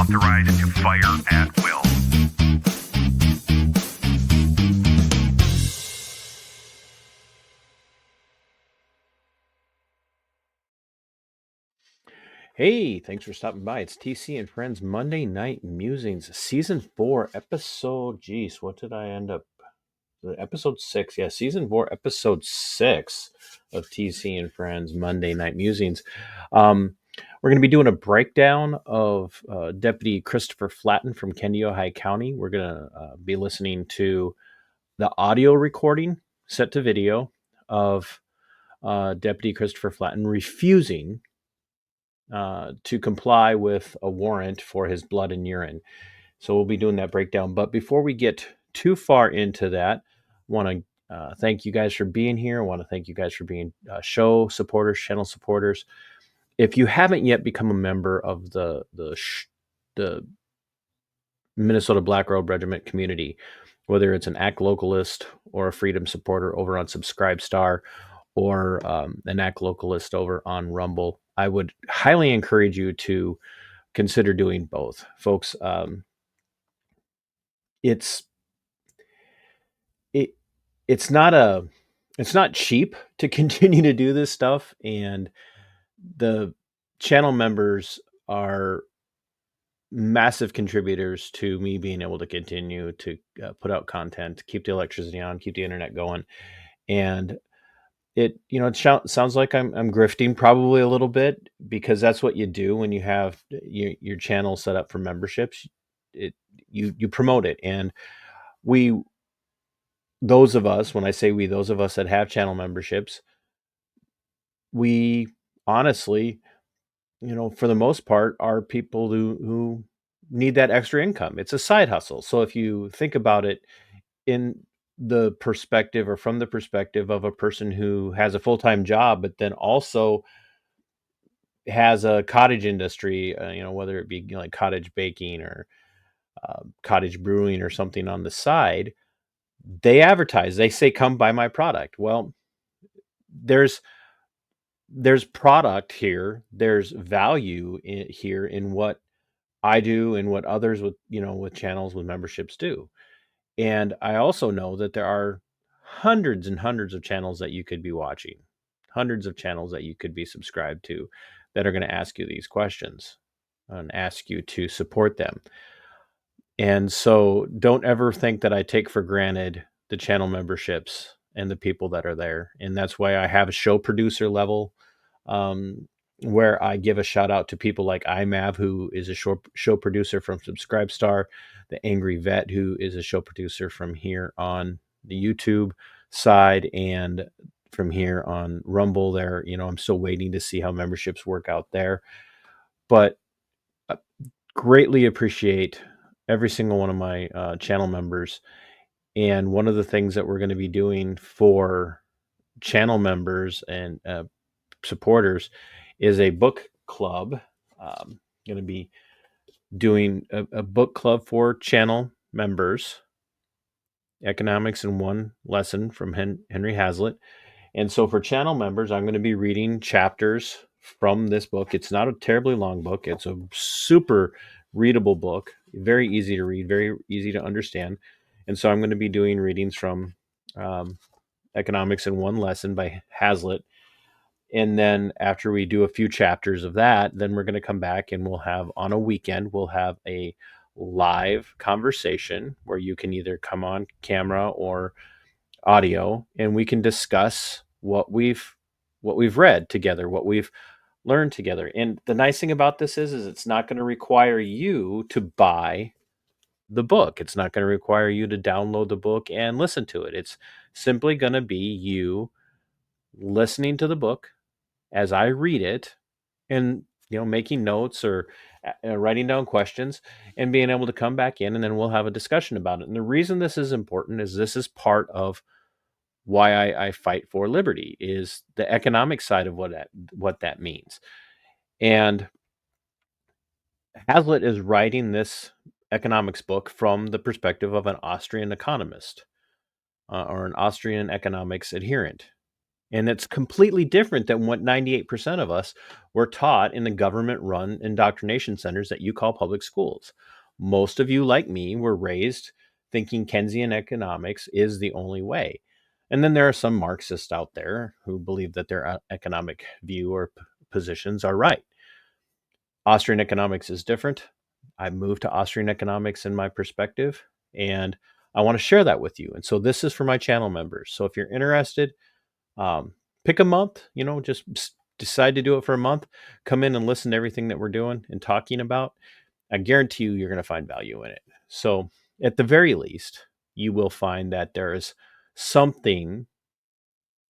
authorized to fire at will. Hey, thanks for stopping by. It's TC and Friends Monday Night Musings, Season 4, Episode... Geez, what did I end up... Episode 6. Yeah, Season 4, Episode 6 of TC and Friends Monday Night Musings. We're going to be doing a breakdown of Deputy Christopher Flatten from Kandiyohi County. We're going to be listening to the audio recording set to video of Deputy Christopher Flatten refusing to comply with a warrant for his blood and urine. So we'll be doing that breakdown. But before we get too far into that, I want to thank you guys for being here. I want to thank you guys for being show supporters, channel supporters. If you haven't yet become a member of the Minnesota Black Robe Regiment community, whether it's an ACT localist or a freedom supporter over on Subscribestar or an ACT localist over on Rumble, I would highly encourage you to consider doing both, folks. It's not cheap to continue to do this stuff, and the channel members are massive contributors to me being able to continue to put out content, keep the electricity on, keep the internet going. And it sounds like I'm grifting probably a little bit, because that's what you do when you have your channel set up for memberships. You promote it. And those of us, when I say we, those of us that have channel memberships, we honestly, for the most part, are people who need that extra income. It's a side hustle. So if you think about it in the perspective, or from the perspective of a person who has a full-time job, but then also has a cottage industry, whether it be like cottage baking or cottage brewing or something on the side, they advertise, they say, come buy my product. Well, there's product here, there's value here in what I do and what others with channels with memberships do. And I also know that there are hundreds and hundreds of channels that you could be watching, hundreds of channels that you could be subscribed to, that are going to ask you these questions and ask you to support them. And so don't ever think that I take for granted the channel memberships and the people that are there. And that's why I have a show producer level, where I give a shout out to people like iMav, who is a show producer from Subscribestar, the Angry Vet, who is a show producer from here on the YouTube side, and from here on Rumble. There, I'm still waiting to see how memberships work out there, but greatly appreciate every single one of my channel members. And one of the things that we're going to be doing for channel members and supporters is a book club. Going to be doing a book club for channel members, Economics in One Lesson from Henry Hazlitt. And so for channel members, I'm going to be reading chapters from this book. It's not a terribly long book. It's a super readable book, very easy to read, very easy to understand. And so I'm going to be doing readings from Economics in One Lesson by Hazlitt. And then after we do a few chapters of that, then we're going to come back and we'll have, on a weekend, we'll have a live conversation where you can either come on camera or audio, and we can discuss what we've read together, what we've learned together. And the nice thing about this is it's not going to require you to buy the book. It's not going to require you to download the book and listen to it. It's simply going to be you listening to the book as I read it, and making notes or writing down questions, and being able to come back in, and then we'll have a discussion about it. And the reason this is important is this is part of why I fight for liberty, is the economic side of what that means. And Hazlitt is writing this economics book from the perspective of an Austrian economist, or an Austrian economics adherent. And it's completely different than what 98% of us were taught in the government-run indoctrination centers that you call public schools. Most of you, like me, were raised thinking Keynesian economics is the only way. And then there are some Marxists out there who believe that their economic view or positions are right. Austrian economics is different. I moved to Austrian economics in my perspective, and I want to share that with you. And so this is for my channel members. So if you're interested, pick a month, just decide to do it for a month, come in and listen to everything that we're doing and talking about. I guarantee you're going to find value in it. So at the very least, you will find that there is something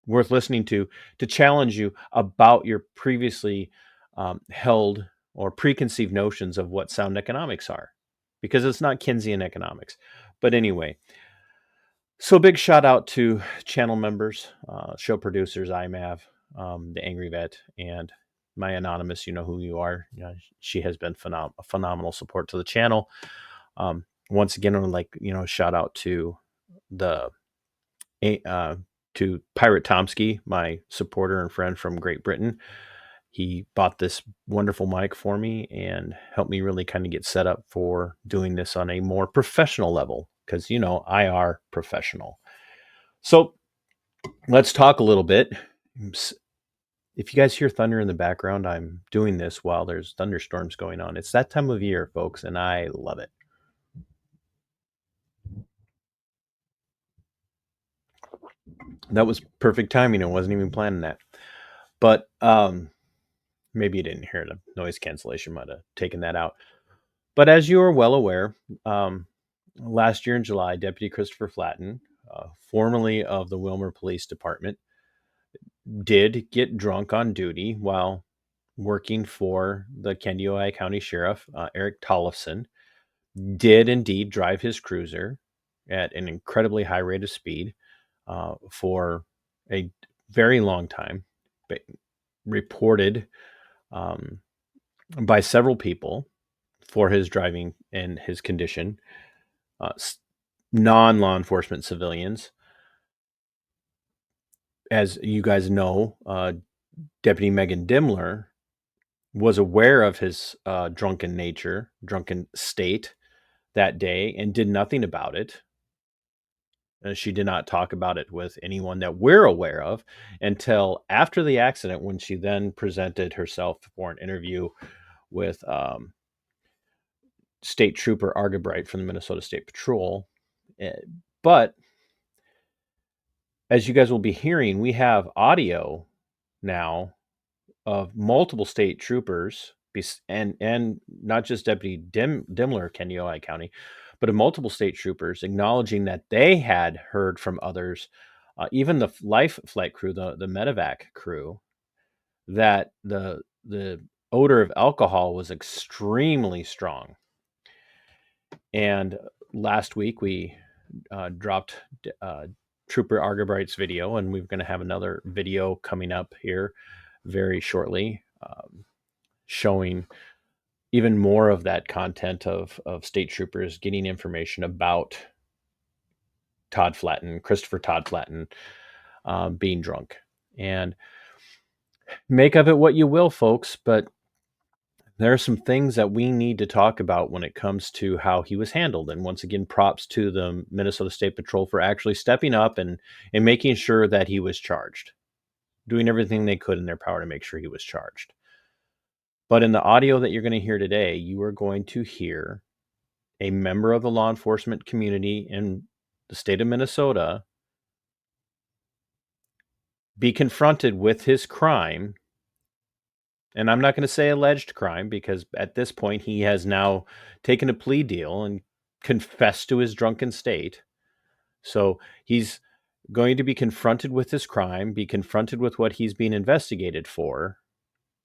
worth listening to challenge you about your previously held or preconceived notions of what sound economics are, because it's not Keynesian economics. But anyway, so big shout out to channel members, show producers, IMAV, the Angry Vet, and my anonymous. You know who you are. She has been phenomenal support to the channel. Once again, I would like shout out to the to Pirate Tomsky, my supporter and friend from Great Britain. He bought this wonderful mic for me and helped me really kind of get set up for doing this on a more professional level, because I are professional. So let's talk a little bit. If you guys hear thunder in the background, I'm doing this while there's thunderstorms going on. It's that time of year, folks, and I love it. That was perfect timing. I wasn't even planning that. But maybe you didn't hear the noise cancellation, might have taken that out. But as you are well aware, last year in July, Deputy Christopher Flatten, formerly of the Wilmer Police Department, did get drunk on duty while working for the Kandiyohi County Sheriff, Eric Tollefson, did indeed drive his cruiser at an incredibly high rate of speed for a very long time, but reported by several people for his driving and his condition, non-law enforcement civilians. As you guys know, Deputy Megan Dimler was aware of his drunken state that day and did nothing about it. She did not talk about it with anyone that we're aware of until after the accident, when she then presented herself for an interview with State Trooper Argabright from the Minnesota State Patrol. But as you guys will be hearing, we have audio now of multiple state troopers and not just Deputy Dimler, Kandiyohi County, but of multiple state troopers acknowledging that they had heard from others, even the life flight crew, the medevac crew, that the odor of alcohol was extremely strong. And last week we dropped Trooper Argabright's video, and we're going to have another video coming up here very shortly, showing even more of that content of state troopers getting information about Christopher Todd Flatten, being drunk. And make of it what you will, folks, but there are some things that we need to talk about when it comes to how he was handled. And once again, props to the Minnesota State Patrol for actually stepping up and making sure that he was charged, doing everything they could in their power to make sure he was charged. But in the audio that you're going to hear today, you are going to hear a member of the law enforcement community in the state of Minnesota be confronted with his crime. And I'm not going to say alleged crime, because at this point he has now taken a plea deal and confessed to his drunken state. So he's going to be confronted with his crime, be confronted with what he's being investigated for,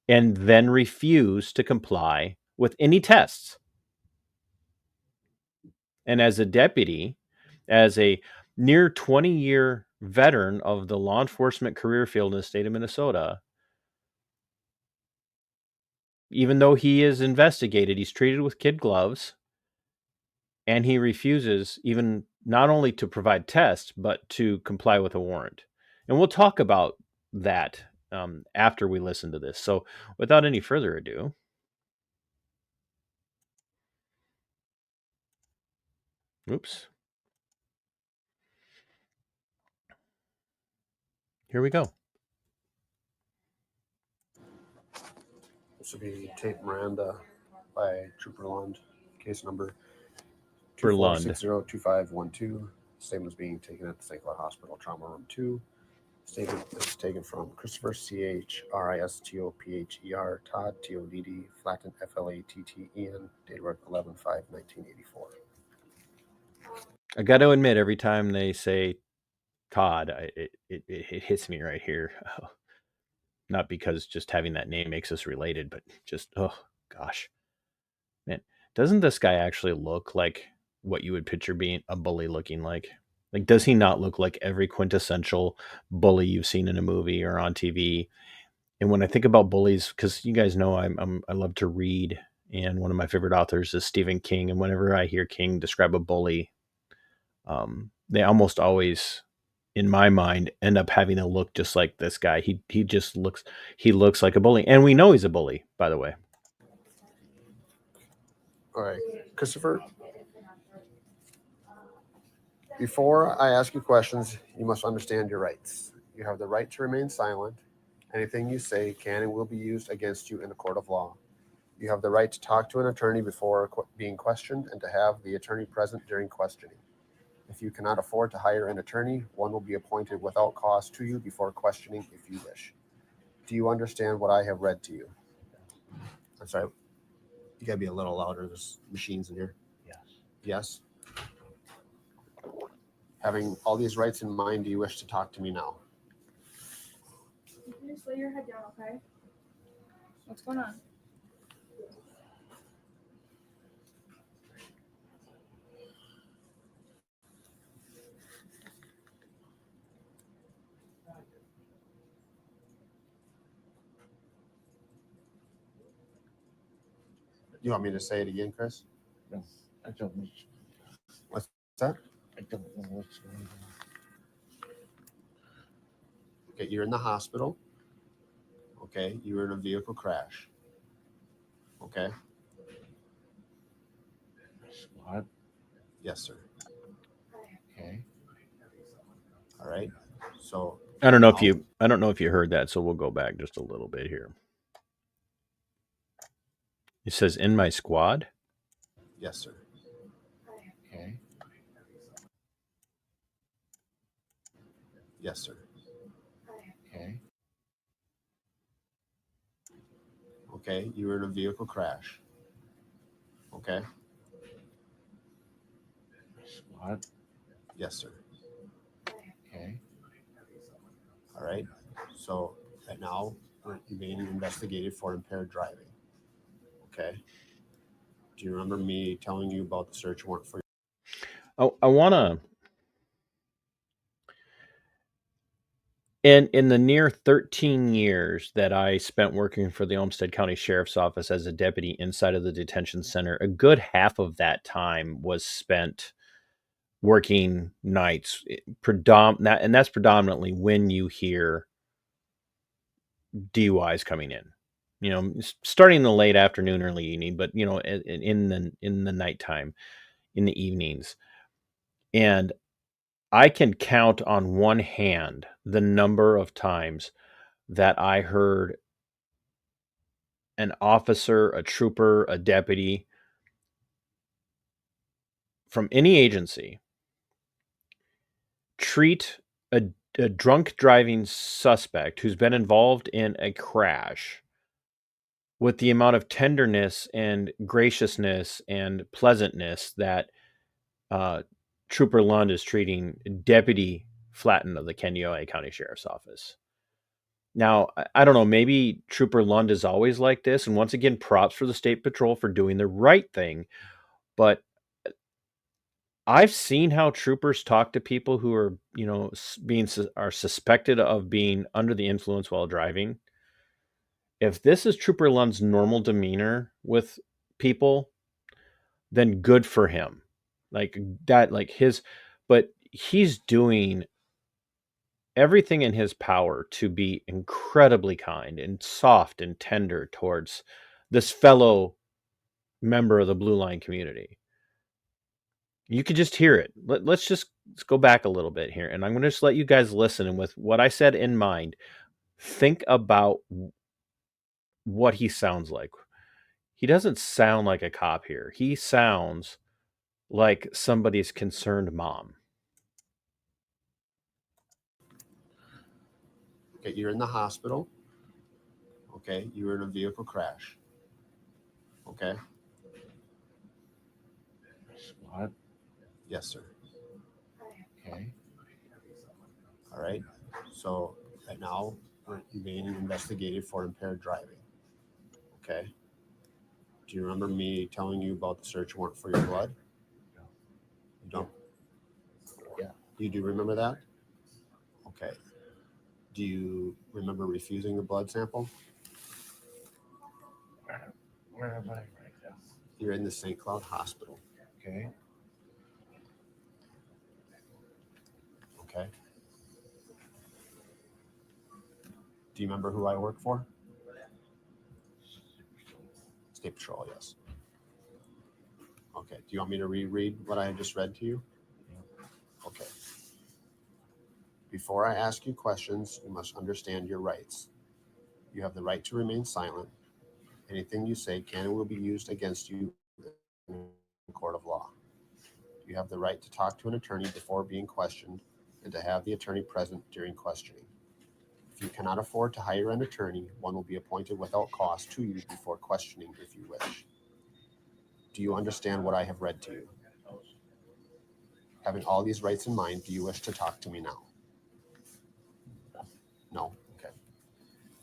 and then refuse to comply with any tests. And as a deputy, as a near 20-year veteran of the law enforcement career field in the state of Minnesota, even though he is investigated, he's treated with kid gloves, and he refuses even not only to provide tests, but to comply with a warrant. And we'll talk about that after we listen to this. So, without any further ado, oops, here we go. This will be Tate Miranda by Trooper Lund, case number For Lund. 24602512. Statement is being taken at the St. Cloud Hospital Trauma Room 2. Statement is taken from Christopher Christopher, Todd, Todd, Flatten, Flatten, date of birth 11/5/1984. I got to admit, every time they say Todd, it hits me right here. Not because just having that name makes us related, but just, oh gosh, man, doesn't this guy actually look like what you would picture being a bully looking like? Like, does he not look like every quintessential bully you've seen in a movie or on TV? And when I think about bullies, because you guys know I love to read, and one of my favorite authors is Stephen King. And whenever I hear King describe a bully, they almost always, in my mind, end up having a look just like this guy. He just looks like a bully, and we know he's a bully, by the way. All right, Christopher, before I ask you questions, you must understand your rights. You have the right to remain silent. Anything you say can and will be used against you in a court of law. You have the right to talk to an attorney before being questioned and to have the attorney present during questioning. If you cannot afford to hire an attorney, one will be appointed without cost to you before questioning if you wish. Do you understand what I have read to you? I'm sorry. You gotta be a little louder. There's machines in here. Yes. Having all these rights in mind, do you wish to talk to me now? You can just lay your head down, okay? What's going on? You want me to say it again, Chris? No, I don't know. What's that? I don't know what's going on. Okay, you're in the hospital. Okay, you were in a vehicle crash. Okay. Squad. Yes, sir. Okay. All right. So I don't know if you heard that, so we'll go back just a little bit here. It says in my squad. Yes, sir. Okay. Yes, sir. Okay. Okay, you were in a vehicle crash. Okay. Squad. Yes, sir. Okay. All right. So right now, we're being investigated for impaired driving. Okay. Do you remember me telling you about the search warrant for? I want to. And in the near 13 years that I spent working for the Olmsted County Sheriff's Office as a deputy inside of the detention center, a good half of that time was spent working nights. And that's predominantly when you hear DUIs coming in. You know, starting in the late afternoon, early evening, but you know, in the nighttime, in the evenings, and I can count on one hand the number of times that I heard an officer, a trooper, a deputy from any agency treat a drunk driving suspect who's been involved in a crash with the amount of tenderness and graciousness and pleasantness that Trooper Lund is treating Deputy Flatten of the Kandiyohi County Sheriff's Office. Now, I don't know, maybe Trooper Lund is always like this. And once again, props for the State Patrol for doing the right thing. But I've seen how troopers talk to people who are, you know, are suspected of being under the influence while driving. If this is Trooper Lund's normal demeanor with people, then good for him. Like that, like his, but he's doing everything in his power to be incredibly kind and soft and tender towards this fellow member of the Blue Line community. You could just hear it. Let's go back a little bit here, and I'm going to just let you guys listen. And with what I said in mind, think about what he sounds like. He doesn't sound like a cop here. He sounds like somebody's concerned mom. Okay, you're in the hospital. Okay, you were in a vehicle crash. Okay. Squad. Yes, sir. Okay. All right. So right now we're being investigated for impaired driving. Okay. Do you remember me telling you about the search warrant for your blood? No. You don't? Yeah. You do remember that? Okay. Do you remember refusing the blood sample? Where am I right now? You're in the St. Cloud Hospital. Okay. Okay. Do you remember who I work for? State Patrol, yes. Okay. Do you want me to reread what I just read to you? Okay. Before I ask you questions, you must understand your rights. You have the right to remain silent. Anything you say can and will be used against you in a court of law. You have the right to talk to an attorney before being questioned and to have the attorney present during questioning. If you cannot afford to hire an attorney, one will be appointed without cost to you before questioning if you wish. Do you understand what I have read to you? Having all these rights in mind, do you wish to talk to me now? No? Okay.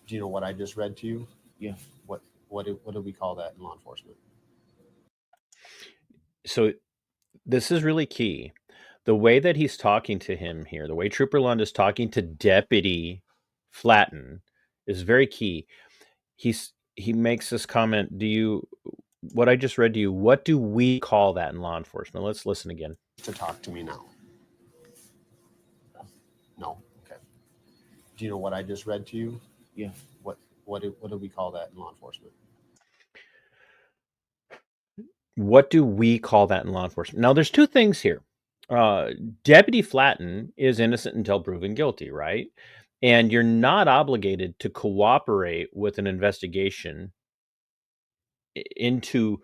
Do you know what I just read to you? Yeah. What do we call that in law enforcement? So this is really key. The way that he's talking to him here, the way Trooper Lund is talking to Deputy Flatten is very key. He makes this comment, what I just read to you, what do we call that in law enforcement? Let's listen again. To talk to me now? No? Okay. Do you know what I just read to you? Yeah. What do we call that in law enforcement? What do we call that in law enforcement? Now, there's two things here. Deputy Flatten is innocent until proven guilty, right? And you're not obligated to cooperate with an investigation into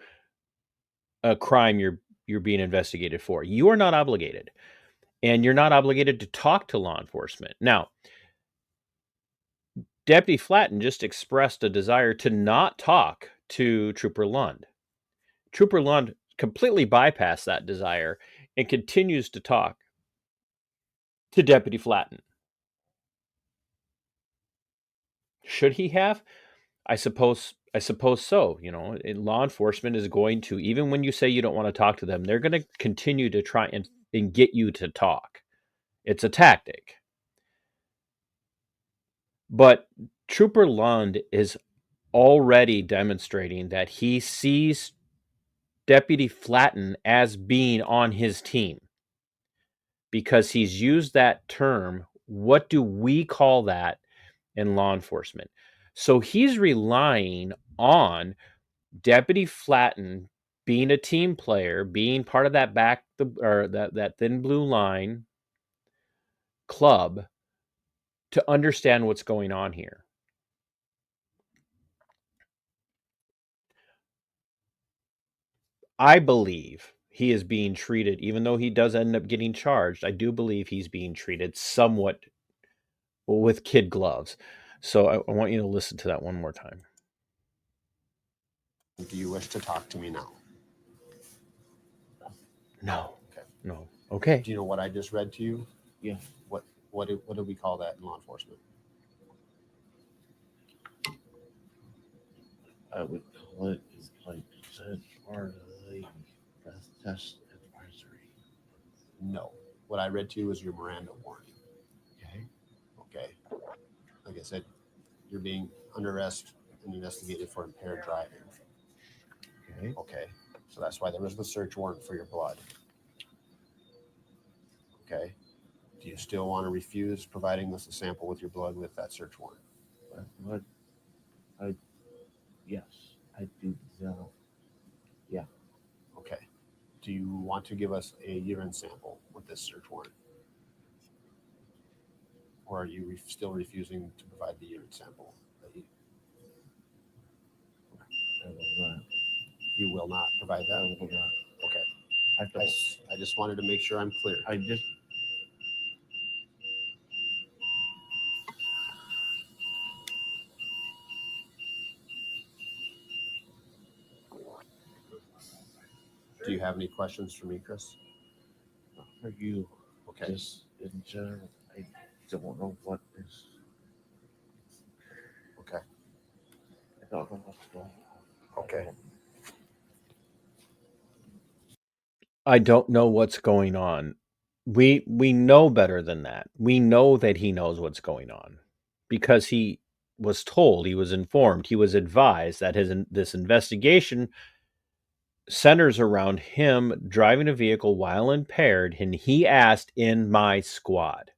a crime you're being investigated for. You are not obligated, and you're not obligated to talk to law enforcement. Now, Deputy Flatten just expressed a desire to not talk to Trooper Lund. Trooper Lund completely bypassed that desire and continues to talk to Deputy Flatten. Should he have? I suppose so. Law enforcement is going to, even when you say you don't want to talk to them, they're going to continue to try and get you to talk. It's a tactic. But Trooper Lund is already demonstrating that he sees Deputy Flatten as being on his team because he's used that term. What do we call that in law enforcement? So he's relying on Deputy Flatten being a team player, being part of that thin blue line club to understand what's going on here. I believe he is being treated, even though he does end up getting charged, I do believe he's being treated somewhat with kid gloves. So I want you to listen to that one more time. Do you wish to talk to me now? No. Okay. No. Okay. Do you know what I just read to you? Yeah. What do we call that in law enforcement? I would call it like said part of the breath test advisory. No. What I read to you is your Miranda warning. Okay. Okay. Like I said, you're being under arrest and investigated for impaired driving. Okay. Okay. So that's why there was the search warrant for your blood. Okay. Do you still want to refuse providing us a sample with your blood with that search warrant? What? Yes, I do. Yeah. Okay. Do you want to give us a urine sample with this search warrant? Or are you still refusing to provide the urine sample? I will not. You will not provide I that? will not. Okay. I don't. I just wanted to make sure I'm clear. I just. Do you have any questions for me, Chris? Not for you. Okay. Just in general, I don't know what is. Okay. I don't know what's going on. Okay. I don't know what's going on. We know better than that. We know that he knows what's going on because he was told, he was informed, he was advised that this investigation centers around him driving a vehicle while impaired, and he asked in my squad.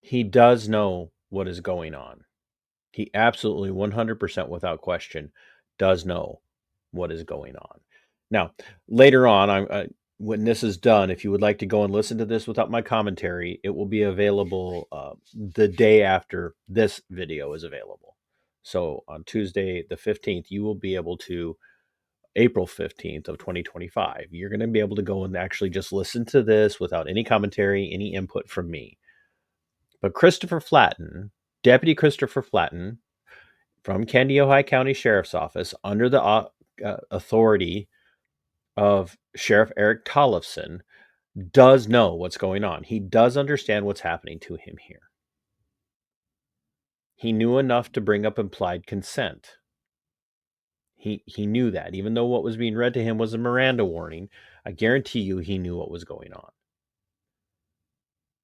He does know what is going on. He absolutely 100% without question does know what is going on. Now, later on, when this is done, if you would like to go and listen to this without my commentary, it will be available the day after this video is available. So on Tuesday, the 15th, you will be able to, April 15th of 2025, you're going to be able to go and actually just listen to this without any commentary, any input from me. But Christopher Flatten, Deputy Christopher Flatten, from Kandiyohi County Sheriff's Office, under the authority of Sheriff Eric Tollefson, does know what's going on. He does understand what's happening to him here. He knew enough to bring up implied consent. He knew that. Even though what was being read to him was a Miranda warning, I guarantee you he knew what was going on.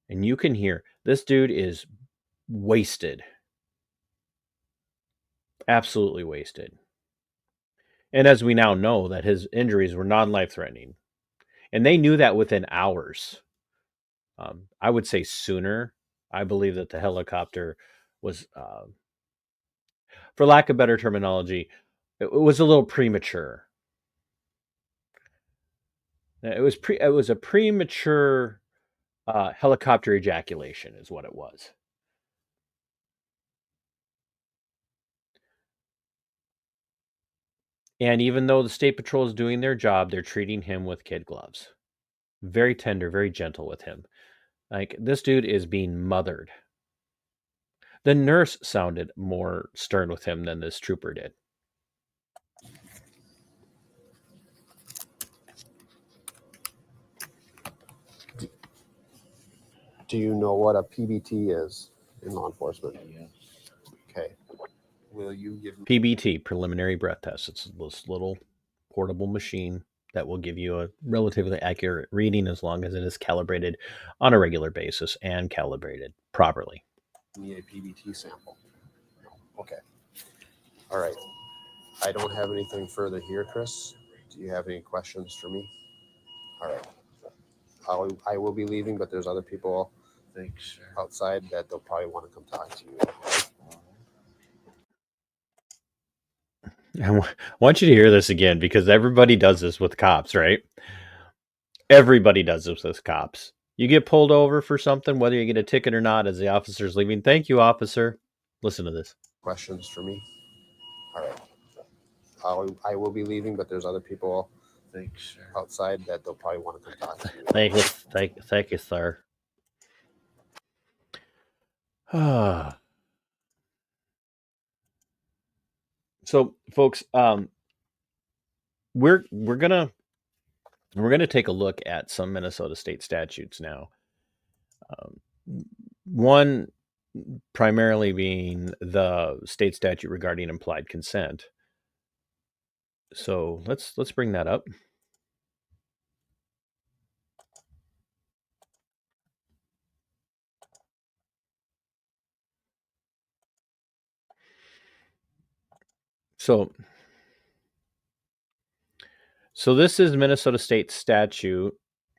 And you can hear, this dude is wasted. Absolutely wasted. And as we now know, that his injuries were non-life-threatening. And they knew that within hours. I would say sooner. I believe that the helicopter was, for lack of better terminology, it was a little premature. It was a premature helicopter ejaculation is what it was. And even though the State Patrol is doing their job, they're treating him with kid gloves. Very tender, very gentle with him. Like, this dude is being mothered. The nurse sounded more stern with him than this trooper did. Do you know what a PBT is in law enforcement? Yes. Okay. Will you give me PBT, preliminary breath test. It's this little portable machine that will give you a relatively accurate reading as long as it is calibrated on a regular basis and calibrated properly. a PBT sample? No. Okay. All right. I don't have anything further here, Chris. Do you have any questions for me? All right. I will be leaving, but there's other people Thanks, sir. outside that they'll probably want to come talk to you. I want you to hear this again because everybody does this with cops, right? Everybody does this with cops. You get pulled over for something, whether you get a ticket or not, as the officer's leaving. Thank you, officer. Listen to this. Questions for me? All right. I will be leaving, but there's other people Thanks, sir. outside that they'll probably want to come talk to you. Thank you, sir. So, folks, we're gonna take a look at some Minnesota state statutes now. One primarily being the state statute regarding implied consent. So let's bring that up. So this is Minnesota state statute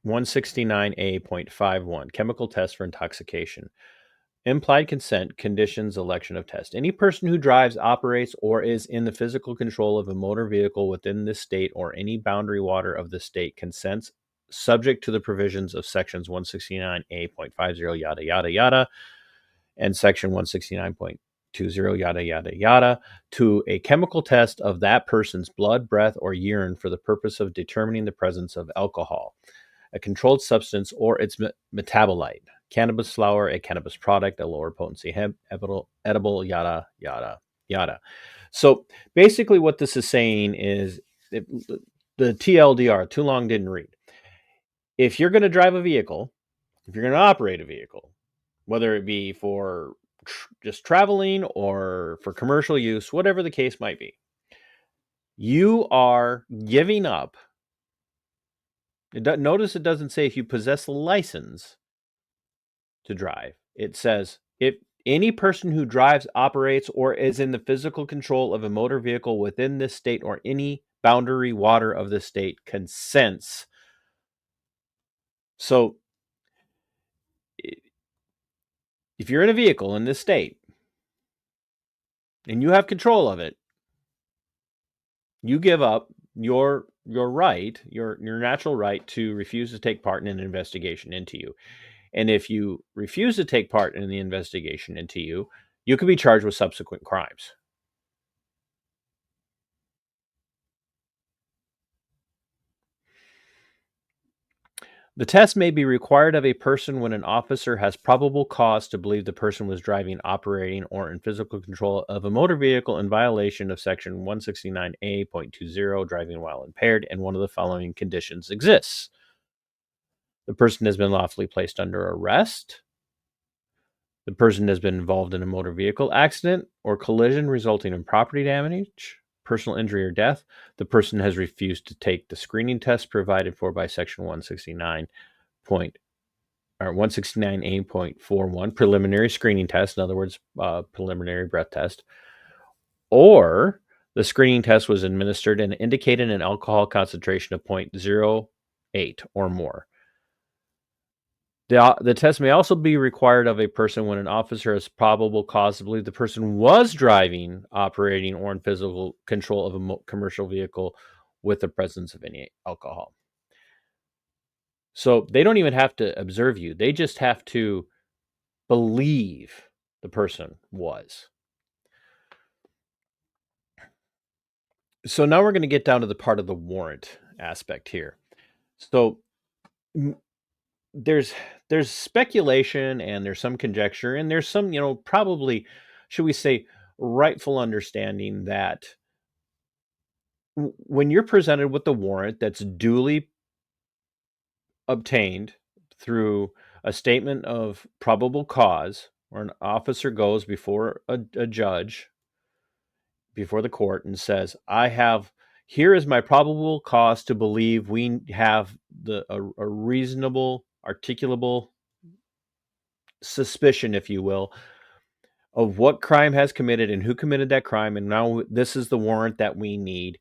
169A.51, chemical test for intoxication. Implied consent conditions election of test. Any person who drives, operates, or is in the physical control of a motor vehicle within this state or any boundary water of the state consents, subject to the provisions of sections 169A.50, yada, yada, yada, and section 169.20, yada, yada, yada, to a chemical test of that person's blood, breath, or urine for the purpose of determining the presence of alcohol, a controlled substance, or its metabolite, cannabis flower, a cannabis product, a lower potency edible, yada, yada, yada. So basically what this is saying is the TLDR, too long didn't read. If you're going to drive a vehicle, if you're going to operate a vehicle, whether it be for just traveling or for commercial use, whatever the case might be, you are giving up. Notice it doesn't say if you possess a license to drive. It says if any person who drives, operates, or is in the physical control of a motor vehicle within this state or any boundary water of the state consents. So if you're in a vehicle in this state and you have control of it, you give up your right, your natural right to refuse to take part in an investigation into you. And if you refuse to take part in the investigation into you, you could be charged with subsequent crimes. The test may be required of a person when an officer has probable cause to believe the person was driving, operating, or in physical control of a motor vehicle in violation of section 169A.20, driving while impaired, and one of the following conditions exists. The person has been lawfully placed under arrest. The person has been involved in a motor vehicle accident or collision resulting in property damage, personal injury, or death. The person has refused to take the screening test provided for by section 169A.41, preliminary screening test, in other words, preliminary breath test, or the screening test was administered and indicated an alcohol concentration of 0.08 or more. The test may also be required of a person when an officer has probable cause to believe the person was driving, operating, or in physical control of a commercial vehicle with the presence of any alcohol. So they don't even have to observe you. They just have to believe the person was. So now we're going to get down to the part of the warrant aspect here. So there's speculation and there's some conjecture and there's some, probably, should we say, rightful understanding that when you're presented with the warrant that's duly obtained through a statement of probable cause, or an officer goes before a judge, before the court, and says, here is my probable cause to believe we have a reasonable, articulable suspicion, if you will, of what crime has committed and who committed that crime, and now this is the warrant that we need.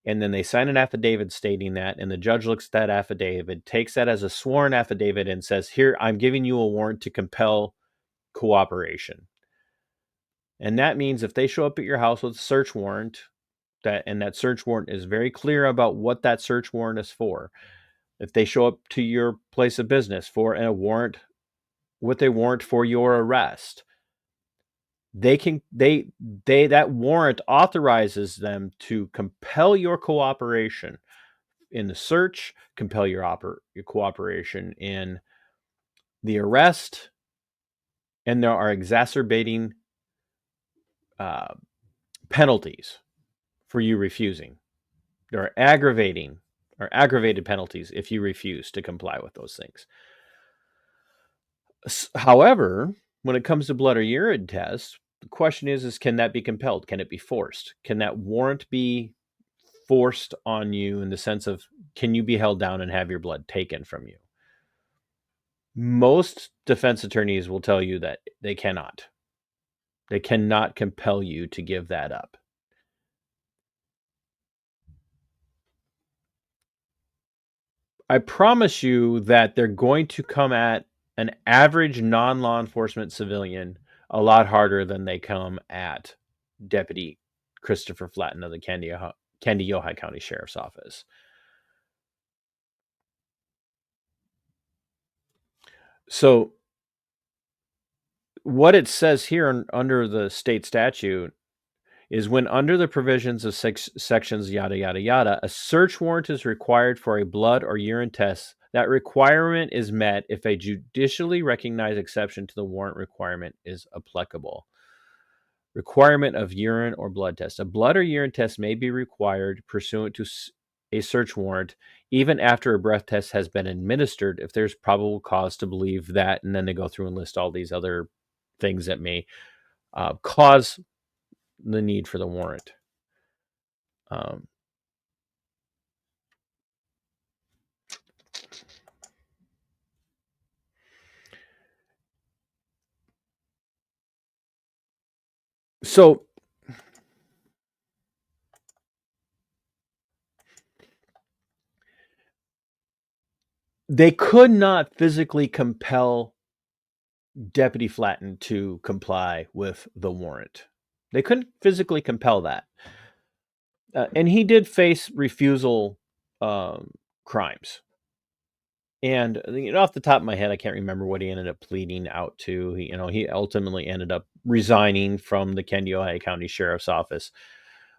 And then they sign an affidavit stating that, and the judge looks at that affidavit, takes that as a sworn affidavit, and says, here, I'm giving you a warrant to compel cooperation. And that means if they show up at your house with a search warrant, that search warrant is very clear about what that search warrant is for. If they show up to your place of business for a warrant, with a warrant for your arrest, that warrant authorizes them to compel your cooperation in the search, compel your cooperation in the arrest, and there are exacerbating penalties for you refusing. There are aggravated penalties if you refuse to comply with those things. However, when it comes to blood or urine tests, the question is can that be compelled? Can it be forced? Can that warrant be forced on you in the sense of, can you be held down and have your blood taken from you? Most defense attorneys will tell you that they cannot. They cannot compel you to give that up. I promise you that they're going to come at an average non-law enforcement civilian a lot harder than they come at Deputy Christopher Flatten of the Kandiyohi County Sheriff's Office. So what it says here under the state statute is when under the provisions of sections yada, yada, yada, a search warrant is required for a blood or urine test. That requirement is met if a judicially recognized exception to the warrant requirement is applicable. Requirement of urine or blood test. A blood or urine test may be required pursuant to a search warrant, even after a breath test has been administered, if there's probable cause to believe that. And then they go through and list all these other things that may cause the need for the warrant. So they could not physically compel Deputy Flatten to comply with the warrant. They couldn't physically compel that. And he did face refusal crimes. And off the top of my head, I can't remember what he ended up pleading out to. He ultimately ended up resigning from the Kandiyohi County Sheriff's Office.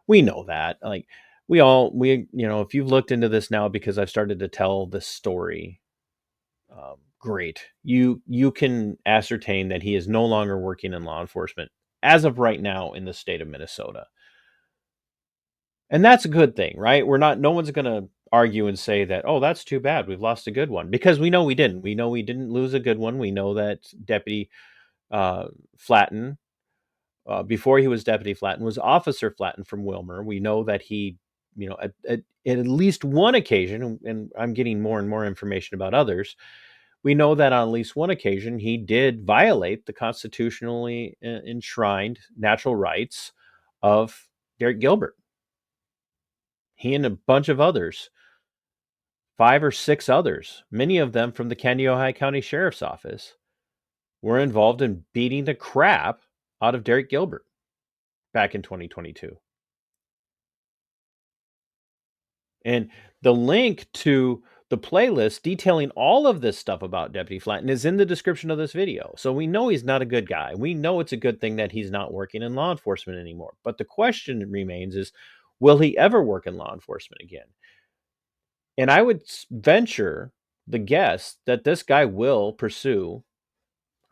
We know that. Like if you've looked into this now because I've started to tell this story, great. You can ascertain that he is no longer working in law enforcement as of right now in the state of Minnesota. And that's a good thing, right? No one's going to argue and say that, oh, that's too bad. We've lost a good one, because we know we didn't. We know we didn't lose a good one. We know that Deputy Flatten, before he was Deputy Flatten, was Officer Flatten from Wilmer. We know that he, at least one occasion, and I'm getting more and more information about others, we know that on at least one occasion he did violate the constitutionally enshrined natural rights of Derek Gilbert. He and a bunch of others, 5 or 6 others, many of them from the Kandiyohi County Sheriff's Office, were involved in beating the crap out of Derek Gilbert back in 2022. And the link to the playlist detailing all of this stuff about Deputy Flatten is in the description of this video. So we know he's not a good guy. We know it's a good thing that he's not working in law enforcement anymore. But the question remains is, will he ever work in law enforcement again? And I would venture the guess that this guy will pursue,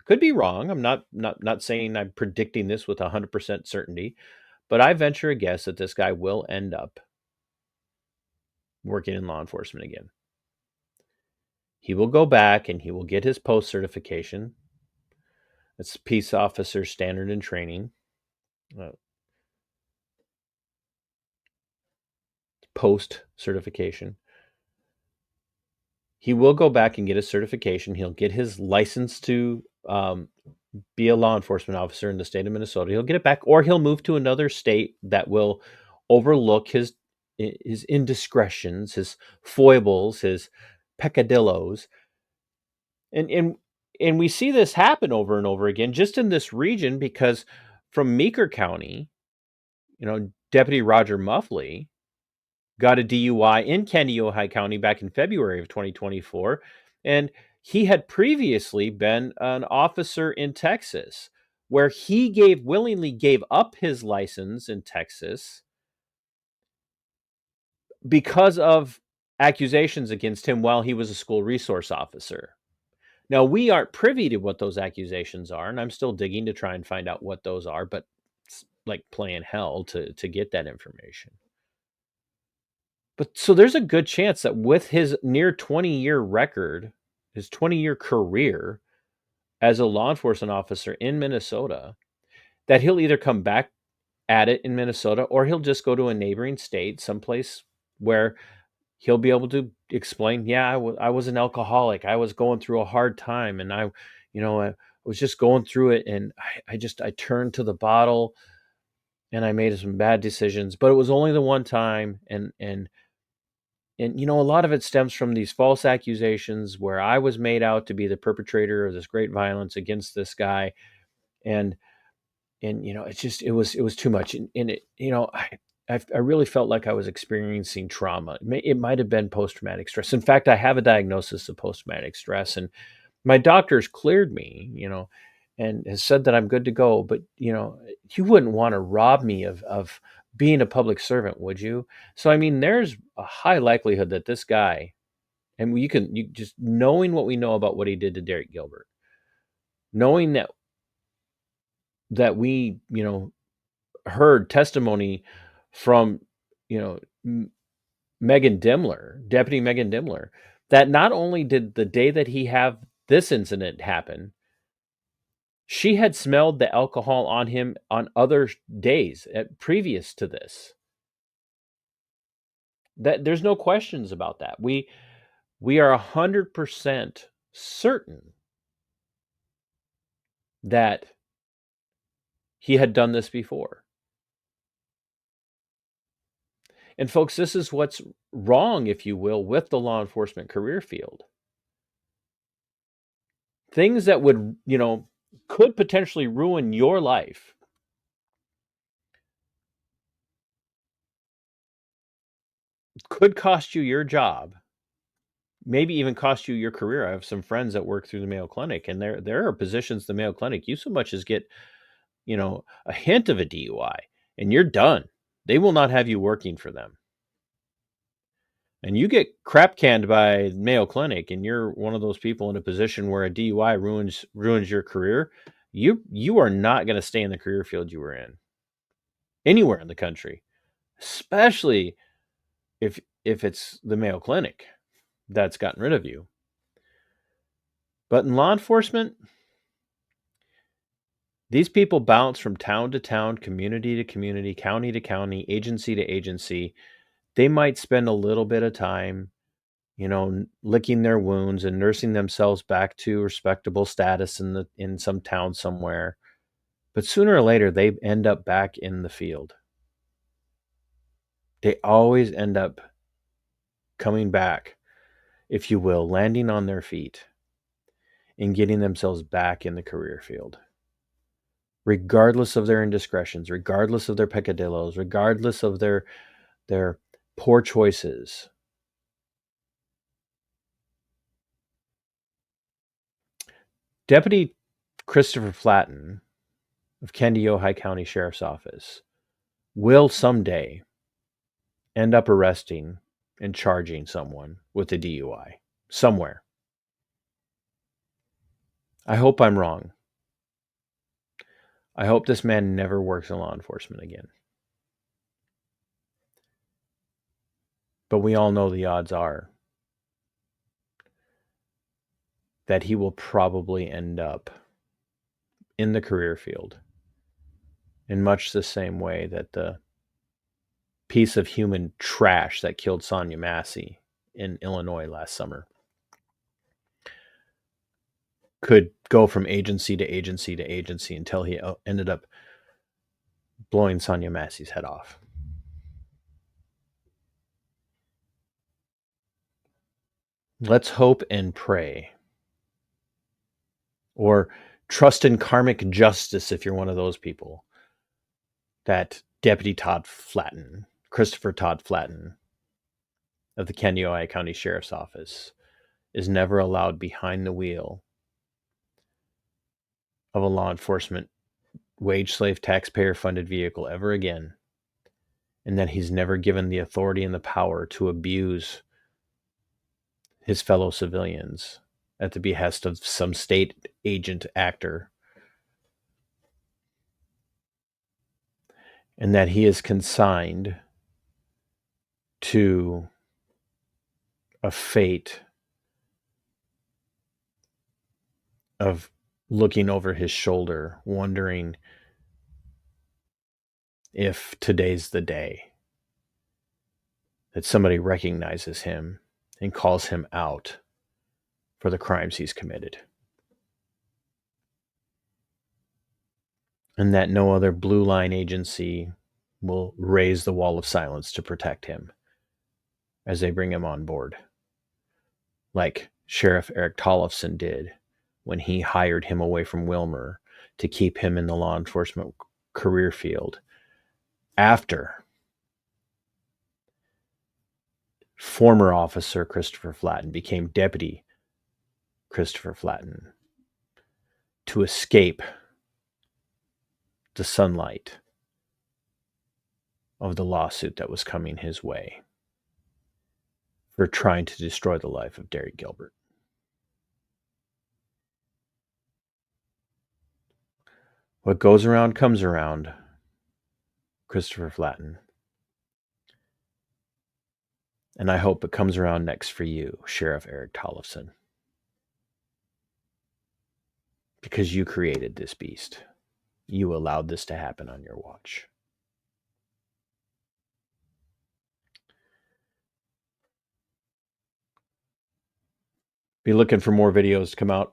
could be wrong, I'm not saying I'm predicting this with 100% certainty, but I venture a guess that this guy will end up working in law enforcement again. He will go back and he will get his post certification. It's Peace Officer Standard and Training. Post certification. He will go back and get his certification. He'll get his license to be a law enforcement officer in the state of Minnesota. He'll get it back, or he'll move to another state that will overlook his indiscretions, his foibles, his peccadillos. And we see this happen over and over again just in this region, because from Meeker County, Deputy Roger Muffley got a DUI in Kandiyohi County back in February of 2024. And he had previously been an officer in Texas, where he willingly gave up his license in Texas because of accusations against him while he was a school resource officer. Now, we aren't privy to what those accusations are, and I'm still digging to try and find out what those are, but it's like playing hell to get that information. But so there's a good chance that with his near 20-year record, his 20-year career as a law enforcement officer in Minnesota, that he'll either come back at it in Minnesota, or he'll just go to a neighboring state, someplace where he'll be able to explain, yeah, I was an alcoholic. I was going through a hard time, and I was just going through it, and I turned to the bottle and I made some bad decisions, but it was only the one time, and you know, a lot of it stems from these false accusations where I was made out to be the perpetrator of this great violence against this guy. And you know, it's just, it was too much. And it, you know, I really felt like I was experiencing trauma. It might have been post-traumatic stress. In fact, I have a diagnosis of post-traumatic stress, and my doctor's cleared me, you know, and has said that I'm good to go. But, you know, you wouldn't want to rob me of being a public servant, would you? So, I mean, there's a high likelihood that this guy, and you just knowing what we know about what he did to Derek Gilbert, knowing that we, you know, heard testimony from, you know, Megan Dimler, Deputy Megan Dimler, that not only did the day that he have this incident happen, she had smelled the alcohol on him on other days previous to this. That there's no questions about that. We are 100% certain that he had done this before. And folks, this is what's wrong, if you will, with the law enforcement career field. Things that would, you know, could potentially ruin your life could cost you your job, maybe even cost you your career. I have some friends that work through the Mayo Clinic, and there are positions in the Mayo Clinic you so much as get, you know, a hint of a DUI, and you're done. They will not have you working for them. And you get crap canned by Mayo Clinic, and you're one of those people in a position where a DUI ruins your career. You are not going to stay in the career field you were in anywhere in the country, especially if it's the Mayo Clinic that's gotten rid of you. But in law enforcement, these people bounce from town to town, community to community, county to county, agency to agency. They might spend a little bit of time, you know, licking their wounds and nursing themselves back to respectable status in some town somewhere. But sooner or later, they end up back in the field. They always end up coming back, if you will, landing on their feet and getting themselves back in the career field. Regardless of their indiscretions, regardless of their peccadillos, regardless of their poor choices. Deputy Christopher Flatten of Kandiyohi County Sheriff's Office will someday end up arresting and charging someone with a DUI somewhere. I hope I'm wrong. I hope this man never works in law enforcement again. But we all know the odds are that he will probably end up in the career field in much the same way that the piece of human trash that killed Sonia Massey in Illinois last summer could go from agency to agency to agency until he ended up blowing Sonia Massey's head off. Let's hope and pray, or trust in karmic justice if you're one of those people, that Deputy Christopher Todd Flatten of the Kandiyohi County Sheriff's Office is never allowed behind the wheel of a law enforcement wage slave taxpayer funded vehicle ever again, and that he's never given the authority and the power to abuse his fellow civilians at the behest of some state agent actor, and that he is consigned to a fate of looking over his shoulder, wondering if today's the day that somebody recognizes him and calls him out for the crimes he's committed. And that no other blue line agency will raise the wall of silence to protect him. as they bring him on board, like Sheriff Eric Tollefson did when he hired him away from Wilmer to keep him in the law enforcement career field after former officer Christopher Flatten became Deputy Christopher Flatten to escape the sunlight of the lawsuit that was coming his way for trying to destroy the life of Derek Gilbert. What goes around comes around, Christopher Flatten. And I hope it comes around next for you, Sheriff Eric Tollefson. Because you created this beast. You allowed this to happen on your watch. Be looking for more videos to come out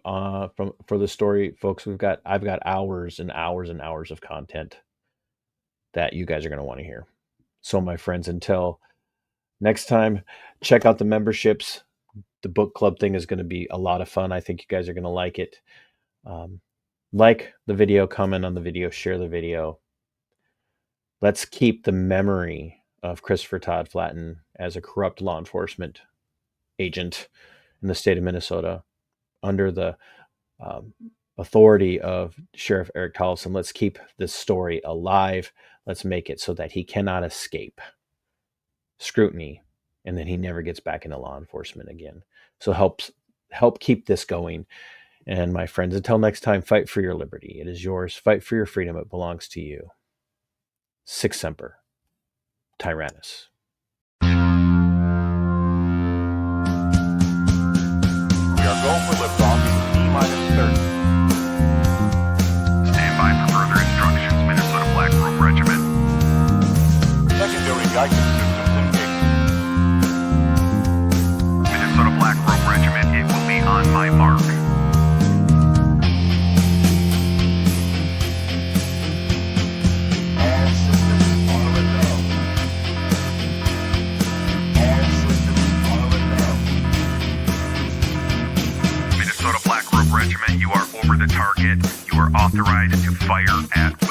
for the story, folks. I've got hours and hours and hours of content that you guys are going to want to hear. So, my friends, until next time, check out the memberships. The book club thing is going to be a lot of fun. I think you guys are going to like it. Like the video, comment on the video, share the video. Let's keep the memory of Christopher Todd Flatten as a corrupt law enforcement agent in the state of Minnesota under the authority of Sheriff Eric Tollefson. Let's keep this story alive. Let's make it so that he cannot escape scrutiny and then he never gets back into law enforcement again. So help keep this going. And my friends, until next time, fight for your liberty. It is yours. Fight for your freedom. It belongs to you. Sic Semper Tyrannis. We are going for liftoff in T-minus 30. Stand by for further instructions, Minnesota Black Robe Regiment. Secondary guidance systems engaged. Minnesota Black Robe Regiment, it will be on my mark. All systems are a go. All systems are a go. Minnesota Black Robe Regiment, you are over the target. You are authorized to fire at